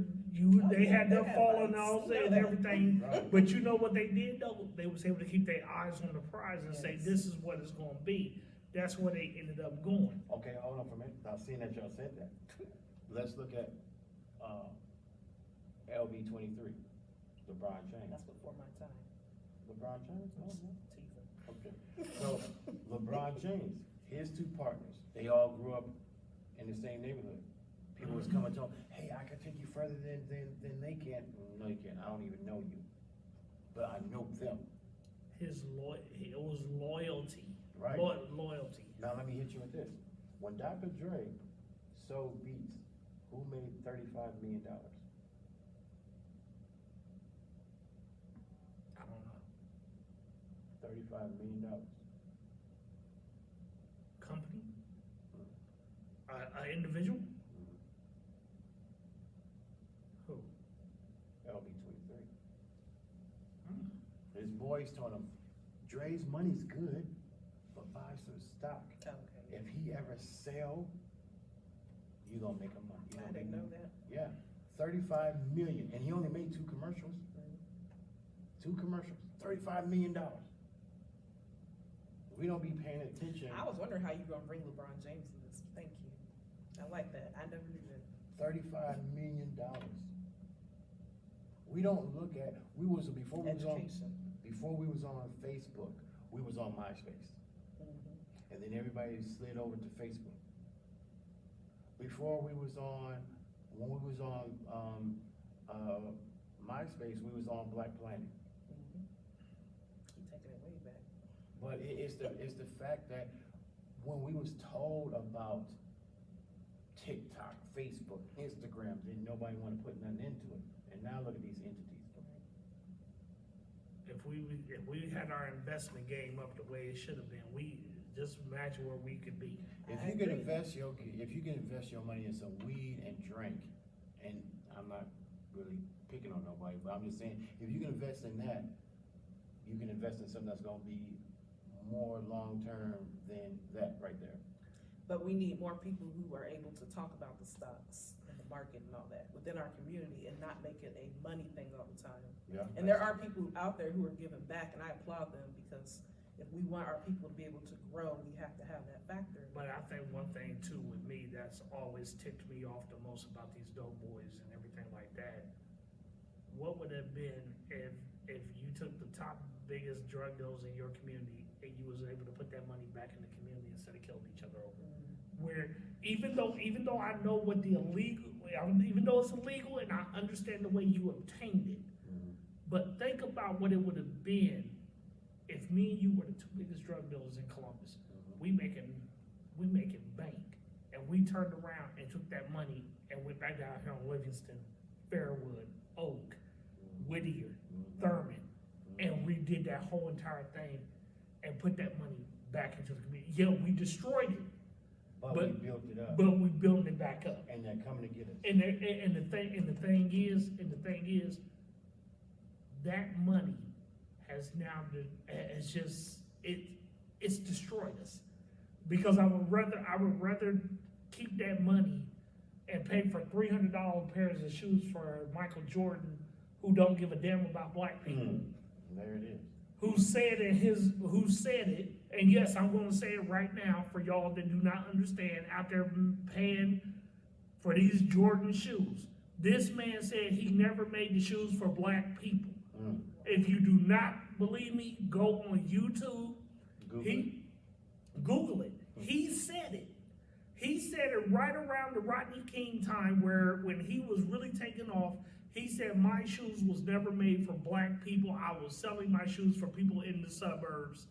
they had their falling off and everything. Right. But you know what they did though? They was able to keep their eyes on the prize and say, this is what it's gonna be. That's where they ended up going. Okay, hold on for a minute. Now, seeing that y'all said that, let's look at, LB 23, LeBron James. That's before my time. LeBron James? Oh, no. Teasing. Okay. So, LeBron James, his two partners, they all grew up in the same neighborhood. People was coming to him, hey, I can take you further than they can. No, you can't. I don't even know you. But I know them. It was loyalty. Right. Loyalty. Now, let me hit you with this. When Dr. Dre sold beats, who made $35 million? I don't know. $35 million. Company? An individual? Who? LB 23. His boys told him, Dre's money's good, but buy some stock. Okay. If he ever sell, you gonna make him money. I didn't know that. Yeah, 35 million, and he only made two commercials. $35 million. We don't be paying attention. I was wondering how you gonna bring LeBron James in this. Thank you. I like that. I never knew that. $35 million. We don't look at, before we was on Facebook, we was on MySpace. And then everybody slid over to Facebook. When we was on MySpace, we was on Black Planet. Keep taking it way back. But it's the fact that when we was told about TikTok, Facebook, Instagram, then nobody wanna put nothing into it. And now look at these entities. If we had our investment game up the way it should have been, we just imagine where we could be. If you can invest your money in some weed and drink, and I'm not really picking on nobody, but I'm just saying, if you can invest in that, you can invest in something that's gonna be more long-term than that right there. But we need more people who are able to talk about the stocks and the market and all that within our community and not make it a money thing all the time. Yeah. And there are people out there who are giving back, and I applaud them, because if we want our people to be able to grow, we have to have that factor. But I think one thing too with me that's always ticked me off the most about these dope boys and everything like that, what would it have been if you took the top biggest drug dealers in your community and you was able to put that money back in the community instead of killing each other over? Where even though I know what even though it's illegal and I understand the way you obtained it, but think about what it would have been if me and you were the two biggest drug dealers in Columbus. We making bank, and we turned around and took that money and went back down here on Livingston, Fairwood, Oak, Whittier, Thurman, and redid that whole entire thing and put that money back into the community. Yeah, we destroyed it. But we built it up. But we built it back up. And they're coming to get us. And the thing is, that money has now it's destroyed us. Because I would rather keep that money and pay for $300 pairs of shoes for Michael Jordan, who don't give a damn about black people. There it is. who said it, and yes, I'm gonna say it right now for y'all that do not understand out there paying for these Jordan shoes. This man said he never made the shoes for black people. If you do not believe me, go on YouTube. Google it. He said it. He said it right around the Rodney King time, where when he was really taking off, he said my shoes was never made for black people. I was selling my shoes for people in the suburbs.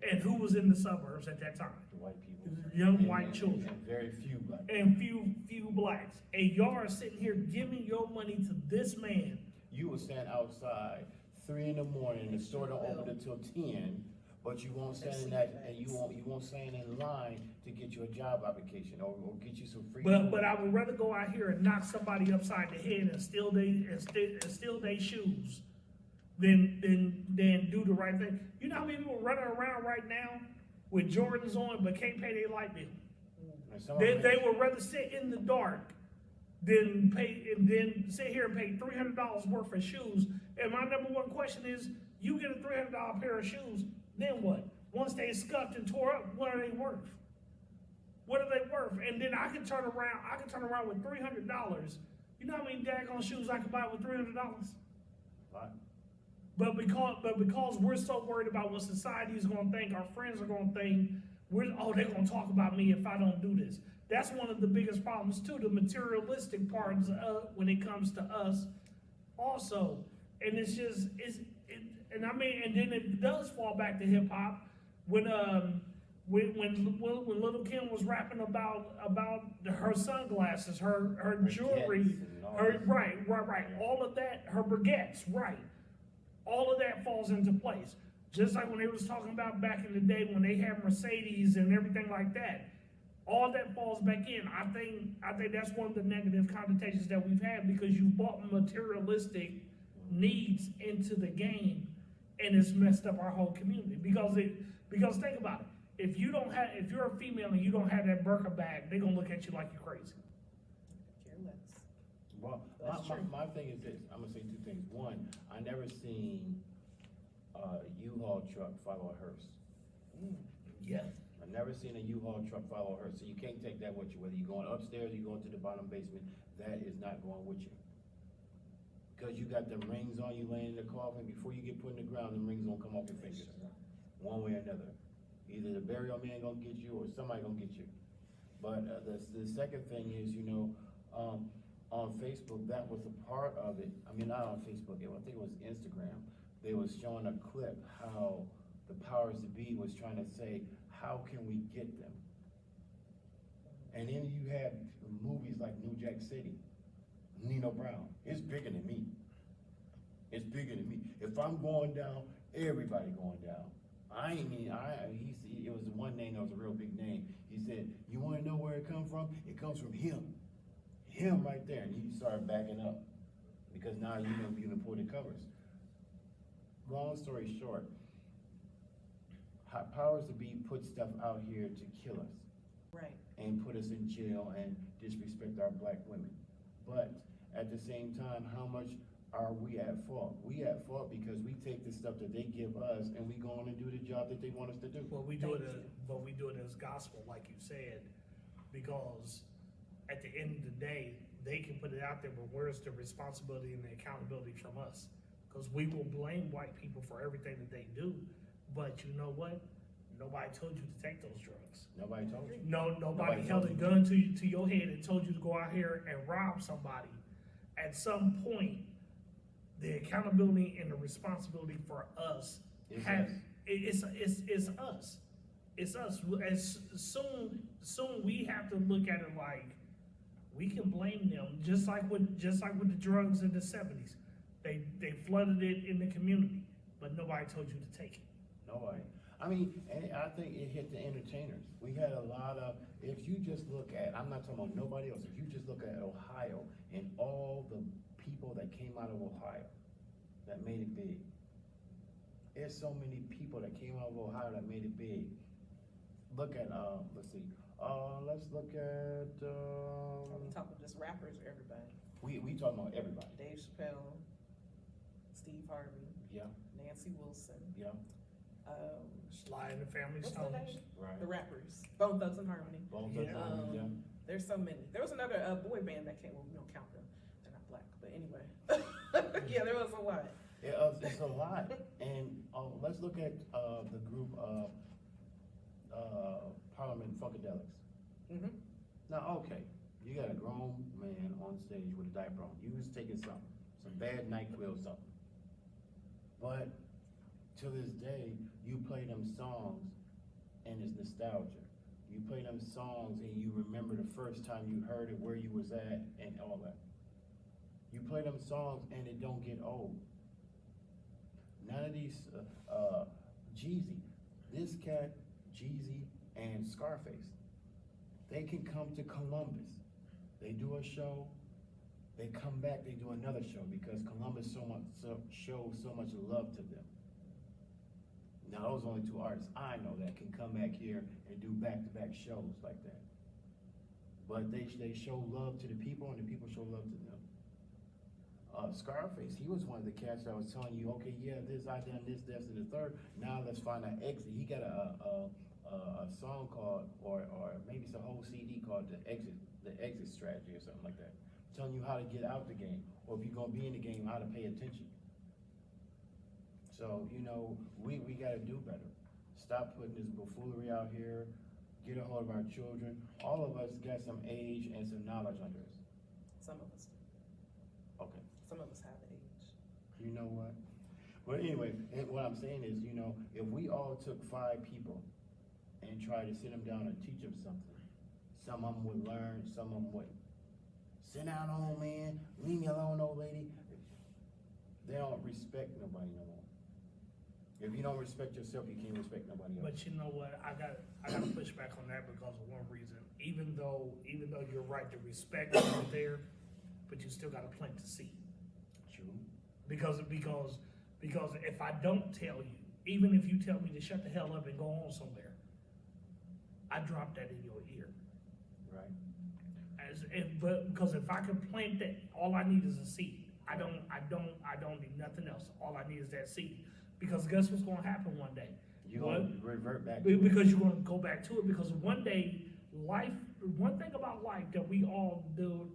And who was in the suburbs at that time? White people. Young white children. And very few black. And few blacks. And y'all are sitting here giving your money to this man. You will stand outside 3 in the morning, the store don't open until 10, but you won't stand in that, and you won't stand in line to get you a job application or get you some free food. But I would rather go out here and knock somebody upside the head and steal their shoes than do the right thing. You know how many people running around right now with Jordans on but can't pay their light bill? They would rather sit in the dark than sit here and pay $300 worth of shoes. And my number one question is, you get a $300 pair of shoes, then what? Once they scuffed and tore up, what are they worth? What are they worth? And then I can turn around with $300. You know how many daggone shoes I could buy with $300? Right. But because we're so worried about what society is going to think, our friends are going to think, they're going to talk about me if I don't do this. That's one of the biggest problems too, the materialistic parts when it comes to us also. And it's just, and then it does fall back to hip hop when Little Kim was rapping about her sunglasses, her jewelry, right, all of that, her baguettes, right. All of that falls into place. Just like when they was talking about back in the day when they had Mercedes and everything like that. All that falls back in. I think that's one of the negative connotations that we've had, because you brought materialistic needs into the game, and it's messed up our whole community. Because think about it. If you're a female and you don't have that Birkin bag, they're gonna look at you like you're crazy. Careless. Well, my thing is this. I'm gonna say 2 things. One, I never seen a U-Haul truck follow a hearse. Yes. I've never seen a U-Haul truck follow a hearse, so you can't take that with you. Whether you're going upstairs or you're going to the bottom basement, that is not going with you. Because you got them rings on you laying in the coffin, before you get put in the ground, them rings gonna come off your fingers. One way or another. Either the burial man gonna get you or somebody gonna get you. But the second thing is, on Facebook, that was a part of it. I mean, not on Facebook, I think it was Instagram. They was showing a clip how the powers that be was trying to say, how can we get them? And then you had movies like New Jack City, Nino Brown. It's bigger than me. It's bigger than me. If I'm going down, everybody going down. It was one name that was a real big name. He said, you wanna know where it comes from? It comes from him. Him right there. And he started backing up, because now you can pull the covers. Long story short, powers to be put stuff out here to kill us. Right. And put us in jail and disrespect our black women. But at the same time, how much are we at fault? We at fault because we take the stuff that they give us and we go on and do the job that they want us to do. Well, we do it as gospel, like you said, because at the end of the day, they can put it out there, but where's the responsibility and the accountability from us? Because we will blame white people for everything that they do, but you know what? Nobody told you to take those drugs. Nobody told you. Nobody held a gun to your head and told you to go out here and rob somebody. At some point, the accountability and the responsibility for us it's us. It's us. As soon we have to look at it like we can blame them, just like with the drugs in the 70s. They flooded it in the community, but nobody told you to take it. Nobody. I mean, and I think it hit the entertainers. We had a lot of, if you just look at, I'm not talking about nobody else, if you just look at Ohio and all the people that came out of Ohio that made it big. There's so many people that came out of Ohio that made it big. Look at, let's see, let's look at, Are we talking just rappers or everybody? we talking about everybody. Dave Chappelle, Steve Harvey, Yeah. Nancy Wilson. Yeah, Sly and the Family What's the Stones. name? right. The rappers, Bone Thugs and Harmony. Both Yeah. of them, There's so many. There was another boy band that came. Well, we don't count them. They're not black, but anyway. Yeah, there was a lot. It's a lot, and let's look at the group Parliament Funkadelics. Mm-hmm. Now, okay, you got a grown man on stage with a diaper on. You was taking something, some bad NyQuil, something. But to this day, you play them songs, and it's nostalgia. You play them songs, and you remember the first time you heard it, where you was at, and all that. You play them songs, and it don't get old. None of these, Jeezy, this cat, Jeezy, and Scarface, they can come to Columbus. They do a show, they come back, they do another show because Columbus shows so much love to them. Now, those only two artists I know that can come back here and do back-to-back shows like that. But they show love to the people, and the people show love to them. Scarface, he was one of the cats that was telling you, okay, yeah, this, I done this, and the third. Now let's find an exit. He got a song called, or maybe it's a whole CD called the exit strategy or something like that, telling you how to get out the game, or if you're gonna be in the game, how to pay attention. So, you know, we gotta do better. Stop putting this buffoonery out here, get a hold of our children. All of us got some age and some knowledge under us. Some of us do. Okay, Some of us have age. you know what? Well, anyway, and what I'm saying is, you know, if we all took 5 people and tried to sit them down and teach them something, some of them would learn, some of them wouldn't. Sit down, old man, leave me alone, old lady. They don't respect nobody no more. If you don't respect yourself, you can't respect nobody else. But you know what, I gotta push back on that because of one reason. Even though you're right, the respect is there, but you still gotta plant the seed. True. Because if I don't tell you, even if you tell me to shut the hell up and go on somewhere, I drop that in your ear. Right. Because if I can plant that, all I need is a seed. I don't need nothing else. All I need is that seed. Because guess what's gonna happen one day? You're gonna revert back to it. Because you're gonna go back to it, because one day, one thing about life that we all do,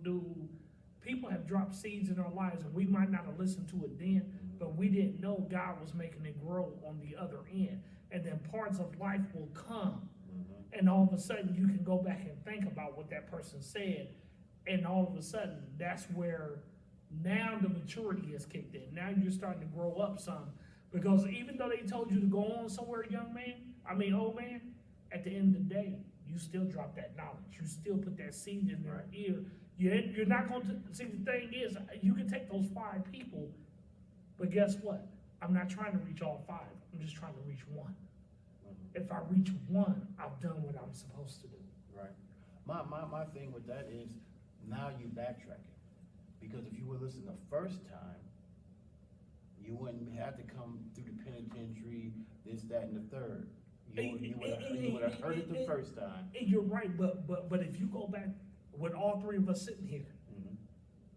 people have dropped seeds in our lives and we might not have listened to it then, but we didn't know God was making it grow on the other end. And then parts of life will come, and all of a sudden you can go back and think about what that person said, and all of a sudden that's where now the maturity has kicked in. Now you're starting to grow up some, because even though they told you to go on somewhere, old man, at the end of the day, you still drop that knowledge. You still put that seed in their ear. You're not going to, see, the thing is, you can take those 5 people, but guess what? I'm not trying to reach all 5. I'm just trying to reach 1. If I reach 1, I've done what I'm supposed to do. Right. My thing with that is, now you backtracking. Because if you would listen the first time, you wouldn't have to come through the penitentiary, this, that, and the third. You would have heard it the first time. You're right, but if you go back with all 3 of us sitting here,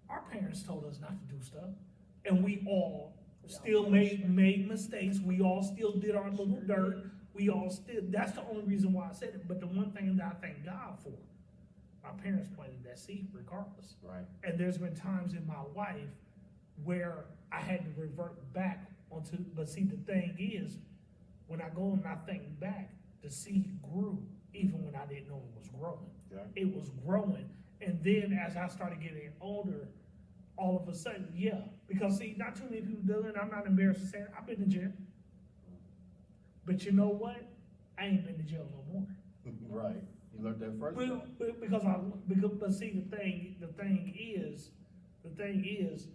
our parents told us not to do stuff, and we all still made mistakes. We all still did our little dirt. We all still. That's the only reason why I said it. But the one thing that I thank God for, my parents planted that seed regardless. Right. And there's been times in my life where I had to revert back onto. But see, the thing is, when I go and I think back, the seed grew even when I didn't know it was growing. Yeah. It was growing, and then as I started getting older, all of a sudden, because see, not too many people do it. I'm not embarrassed to say it. I've been in jail, but you know what? I ain't been to jail no more. Right. You learned that first time. But see, the thing is,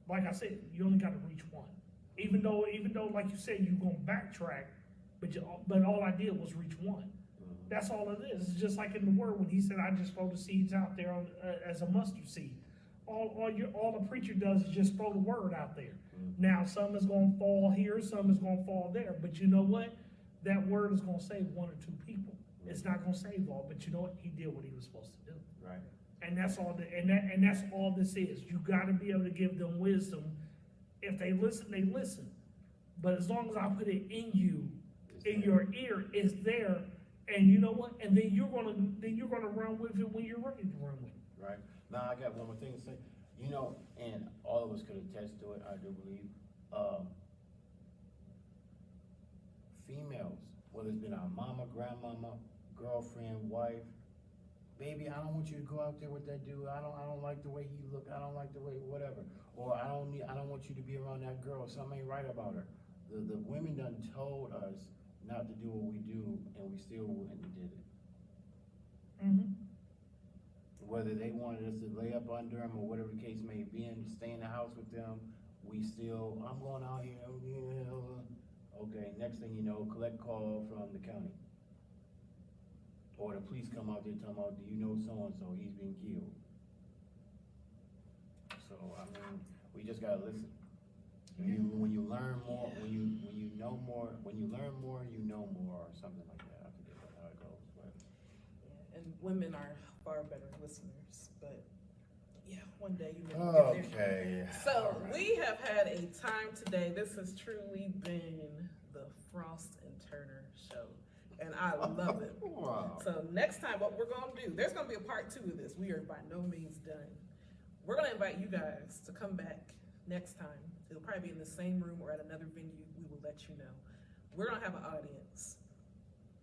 like I said, you only got to reach 1. Even though, like you said, you're gonna backtrack, but all I did was reach 1. That's all it is. It's just like in the Word when He said, "I just throw the seeds out there as a mustard seed." All the preacher does is just throw the word out there. Now, some is gonna fall here, some is gonna fall there, but you know what? That word is gonna save 1 or 2 people. It's not gonna save all, but you know what? He did what he was supposed to do. Right. And that's all. And that's all this is. You got to be able to give them wisdom. If they listen, they listen. But as long as I put it in you, It's in there. your ear, it's there. And you know what? And then you're gonna run with it when you're ready to run with it. Right? Now, I got one more thing to say. You know, and all of us could attest to it, I do believe. Females, whether it's been our mama, grandmama, girlfriend, wife, baby, I don't want you to go out there with that dude. I don't like the way he look. I don't like the way whatever. Or I don't want you to be around that girl. Something ain't right about her. The women done told us not to do what we do, and we still went and did it. Mm-hmm. Whether they wanted us to lay up under them or whatever the case may be, and stay in the house with them, we still, I'm going out here, oh, yeah. Okay, next thing you know, collect call from the county. Or the police come out there talking about, do you know so-and-so, he's been killed. So, I mean, we just gotta listen. When you learn more, when you know more, when you learn more, you know more, or something like that. I forget how it goes, but. Yeah, and women are far better listeners, but yeah, one day you will get there. Okay. So all right. we have had a time today. This has truly been the Frost and Turner show, and I love it. Wow. So next time, what we're gonna do, there's gonna be a part 2 of this. We are by no means done. We're gonna invite you guys to come back next time. It'll probably be in the same room or at another venue. We will let you know. We're gonna have an audience.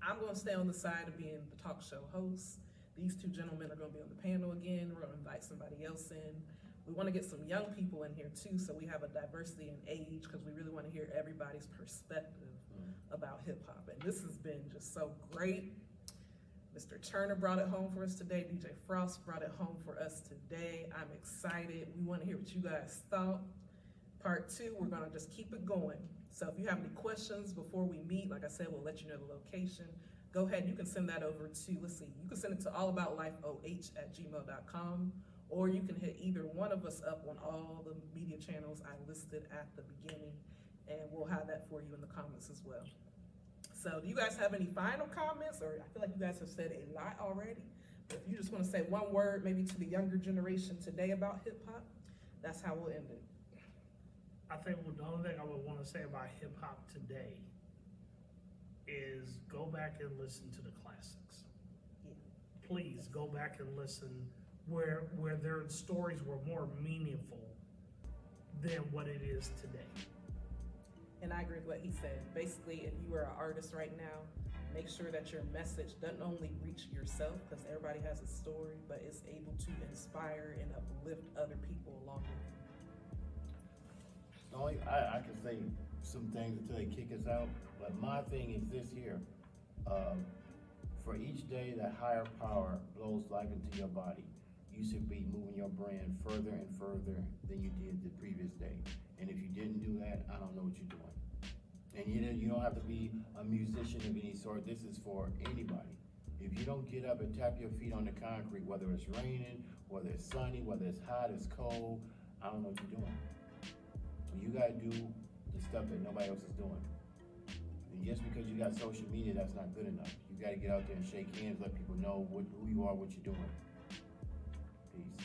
I'm gonna stay on the side of being the talk show host. These 2 gentlemen are gonna be on the panel again. We're gonna invite somebody else in. We wanna get some young people in here too, so we have a diversity in age, because we really wanna hear everybody's perspective about hip hop. And this has been just so great. Mr. Turner brought it home for us today. DJ Frost brought it home for us today. I'm excited. We wanna hear what you guys thought. Part 2, we're gonna just keep it going. So if you have any questions before we meet, like I said, we'll let you know the location. Go ahead, you can send that over to, let's see, you can send it to allaboutLifeOH@gmail.com, or you can hit either one of us up on all the media channels I listed at the beginning, and we'll have that for you in the comments as well. So do you guys have any final comments? Or I feel like you guys have said a lot already. But if you just wanna say one word, maybe to the younger generation today about hip hop, that's how we'll end it. I think the only thing I would want to say about hip hop today is go back and listen to the classics. Yeah. Please go back and listen where their stories were more meaningful than what it is today. And I agree with what he said. Basically, if you are an artist right now, make sure that your message doesn't only reach yourself, because everybody has a story, but it's able to inspire and uplift other people along with you. Only, I can say some things until they kick us out, but my thing is this here. For each day that higher power blows life into your body, you should be moving your brand further and further than you did the previous day. And if you didn't do that, I don't know what you're doing. And you don't have to be a musician of any sort. This is for anybody. If you don't get up and tap your feet on the concrete, whether it's raining, whether it's sunny, whether it's hot, it's cold, I don't know what you're doing. You gotta do the stuff that nobody else is doing. And just because you got social media, that's not good enough. You gotta get out there and shake hands, let people know who you are, what you're doing. Peace.